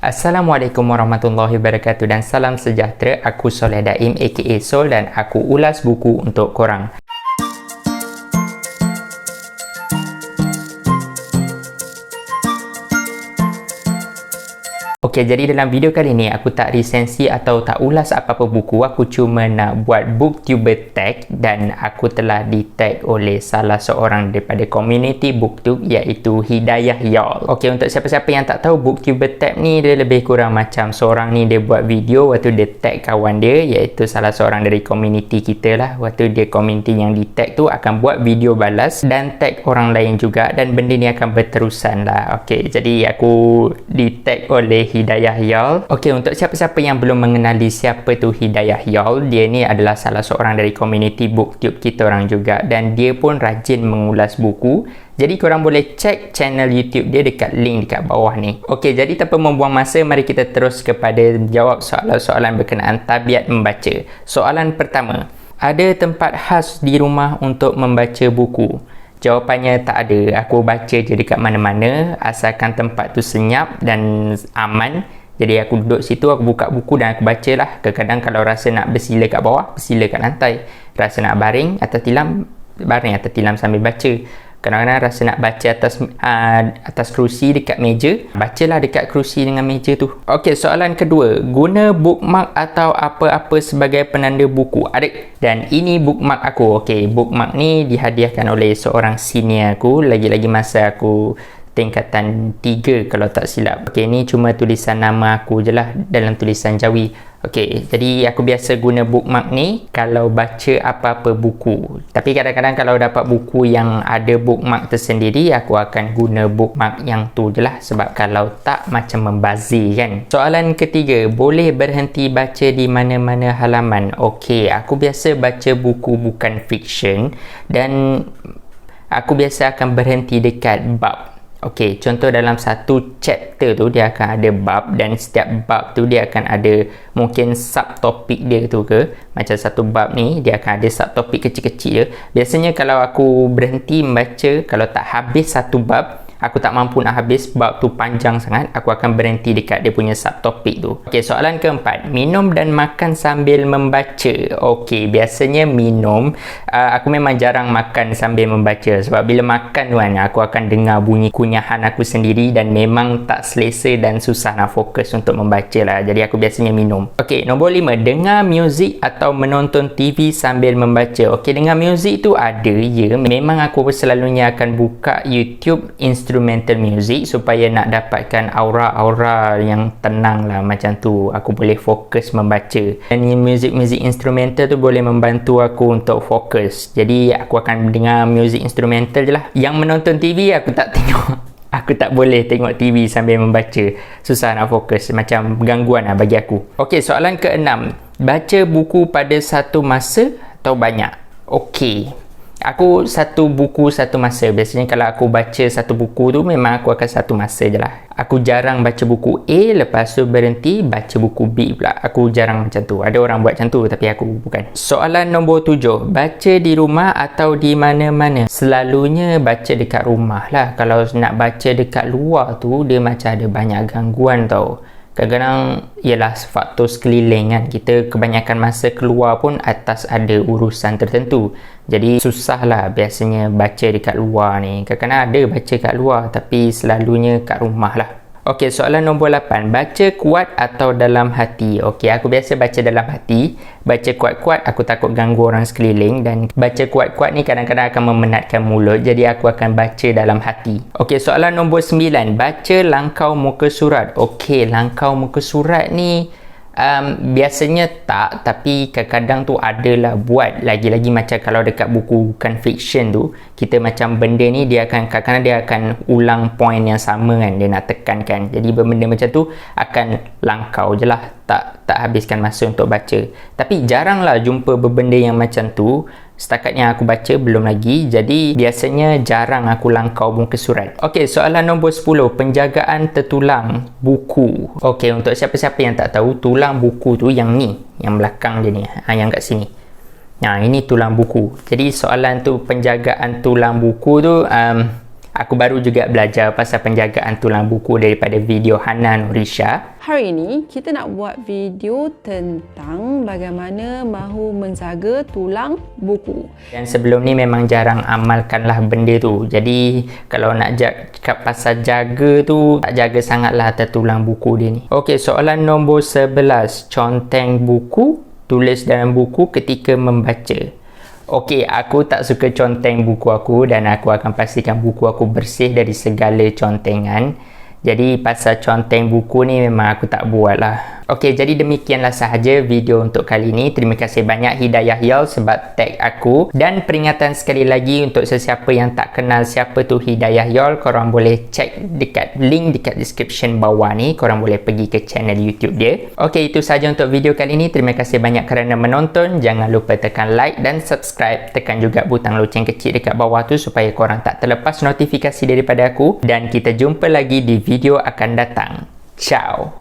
Assalamualaikum warahmatullahi wabarakatuh dan salam sejahtera. Aku Soleh Daim aka Sol dan aku ulas buku untuk korang. Okey, jadi dalam video kali ni aku tak resensi atau tak ulas apa-apa buku. Aku cuma nak buat booktuber tag dan aku telah di tag oleh salah seorang daripada community booktube iaitu Hidayah Y'all. Okey, untuk siapa-siapa yang tak tahu, booktuber tag ni dia lebih kurang macam seorang ni dia buat video, waktu dia tag kawan dia iaitu salah seorang dari community kita lah. Waktu dia community yang di tag tu akan buat video balas dan tag orang lain juga dan benda ni akan berterusan lah. Okey, jadi aku di tag oleh Hidayah Y'all. Okey, untuk siapa-siapa yang belum mengenali siapa tu Hidayah Y'all, dia ni adalah salah seorang dari community booktube kita orang juga dan dia pun rajin mengulas buku. Jadi korang boleh cek channel YouTube dia dekat link dekat bawah ni. Okey, jadi tanpa membuang masa, mari kita terus kepada jawab soalan-soalan berkenaan tabiat membaca. Soalan pertama, ada tempat khas di rumah untuk membaca buku? Jawapannya tak ada. Aku baca je dekat mana-mana asalkan tempat tu senyap dan aman. Jadi aku duduk situ, aku buka buku dan aku baca lah. Kadang-kadang kalau rasa nak bersila kat bawah, bersila kat lantai. Rasa nak baring atas tilam, baring atas tilam sambil baca. Kadang-kadang rasa nak baca atas kerusi dekat meja, bacalah dekat kerusi dengan meja tu. Okey, soalan kedua, guna bookmark atau apa-apa sebagai penanda buku? Ada. Dan ini bookmark aku. Okey, bookmark ni dihadiahkan oleh seorang senior aku lagi-lagi masa aku tingkatan 3 kalau tak silap. Okey, ni cuma tulisan nama aku je lah dalam tulisan Jawi. Okey, jadi aku biasa guna bookmark ni kalau baca apa-apa buku. Tapi kadang-kadang kalau dapat buku yang ada bookmark tersendiri, aku akan guna bookmark yang tu je lah. Sebab kalau tak macam membazir kan. Soalan ketiga, boleh berhenti baca di mana-mana halaman? Okey, aku biasa baca buku bukan fiction dan aku biasa akan berhenti dekat bab. Okey, contoh dalam satu chapter tu dia akan ada bab dan setiap bab tu dia akan ada mungkin subtopik dia tu ke. Macam satu bab ni dia akan ada subtopik kecil-kecil je. Biasanya kalau aku berhenti membaca, kalau tak habis satu bab, aku tak mampu nak habis, bab tu panjang sangat, aku akan berhenti dekat dia punya subtopik tu. Okey, soalan keempat, minum dan makan sambil membaca. Okey, biasanya minum, aku memang jarang makan sambil membaca sebab bila makan tu kan, aku akan dengar bunyi kunyahan aku sendiri dan memang tak selesa dan susah nak fokus untuk membaca lah. Jadi aku biasanya minum. Okey, nombor 5, dengar muzik atau menonton TV sambil membaca. Okey, dengar muzik tu ada, ya. Memang aku selalunya akan buka YouTube instrumental music supaya nak dapatkan aura-aura yang tenang lah, macam tu aku boleh fokus membaca. Dan muzik-muzik instrumental tu boleh membantu aku untuk fokus, jadi aku akan dengar muzik instrumental je lah. Yang menonton TV aku tak tengok. Aku tak boleh tengok TV sambil membaca, susah nak fokus, macam gangguan lah bagi aku. Okey, soalan ke-6, baca buku pada satu masa atau banyak? Okey, aku satu buku satu masa. Biasanya kalau aku baca satu buku tu memang aku akan satu masa je lah. Aku jarang baca buku A lepas tu berhenti baca buku B pula. Aku jarang macam tu. Ada orang buat macam tu tapi aku bukan. Soalan nombor 7, baca di rumah atau di mana-mana? Selalunya baca dekat rumah lah. Kalau nak baca dekat luar tu dia macam ada banyak gangguan tau. Kadang-kadang ialah faktor sekeliling kan. Kita kebanyakan masa keluar pun atas ada urusan tertentu. Jadi susah lah biasanya baca dekat luar ni. Kadang-kadang ada baca kat luar tapi selalunya kat rumah lah. Okey, soalan nombor 8, baca kuat atau dalam hati? Okey, aku biasa baca dalam hati. Baca kuat-kuat aku takut ganggu orang sekeliling dan baca kuat-kuat ni kadang-kadang akan memenatkan mulut, jadi aku akan baca dalam hati. Okey, soalan nombor 9, baca langkau muka surat. Okey, langkau muka surat ni biasanya tak, tapi kadang-kadang tu adalah buat. Lagi-lagi macam kalau dekat buku bukan fiction tu, kita macam benda ni dia akan kadang-kadang dia akan ulang point yang sama kan, dia nak tekankan. Jadi benda macam tu akan langkau je lah, tak habiskan masa untuk baca. Tapi jaranglah jumpa benda yang macam tu. Setakat yang aku baca belum lagi, jadi biasanya jarang aku langkau muka surat. Okey, soalan nombor 10, penjagaan tertulang buku. Okey, untuk siapa-siapa yang tak tahu, tulang buku tu yang ni, yang belakang je ni, yang kat sini. Nah, ini tulang buku. Jadi soalan tu penjagaan tulang buku tu Aku baru juga belajar pasal penjagaan tulang buku daripada video Hana Nurisha. Hari ini kita nak buat video tentang bagaimana mahu menjaga tulang buku. Dan sebelum ni memang jarang amalkanlah benda tu. Jadi kalau nak cakap pasal jaga tu, tak jaga sangatlah atas tulang buku dia ni. Okey, soalan nombor 11. Conteng buku, tulis dalam buku ketika membaca. Okey, aku tak suka conteng buku aku dan aku akan pastikan buku aku bersih dari segala contengan. Jadi pasal conteng buku ni memang aku tak buat lah. Okey, jadi demikianlah sahaja video untuk kali ini. Terima kasih banyak Hidayah Yol sebab tag aku. Dan peringatan sekali lagi untuk sesiapa yang tak kenal siapa tu Hidayah Yol, korang boleh cek dekat link dekat description bawah ni. Korang boleh pergi ke channel YouTube dia. Okey, itu sahaja untuk video kali ini. Terima kasih banyak kerana menonton. Jangan lupa tekan like dan subscribe. Tekan juga butang loceng kecil dekat bawah tu supaya korang tak terlepas notifikasi daripada aku. Dan kita jumpa lagi di video akan datang. Ciao!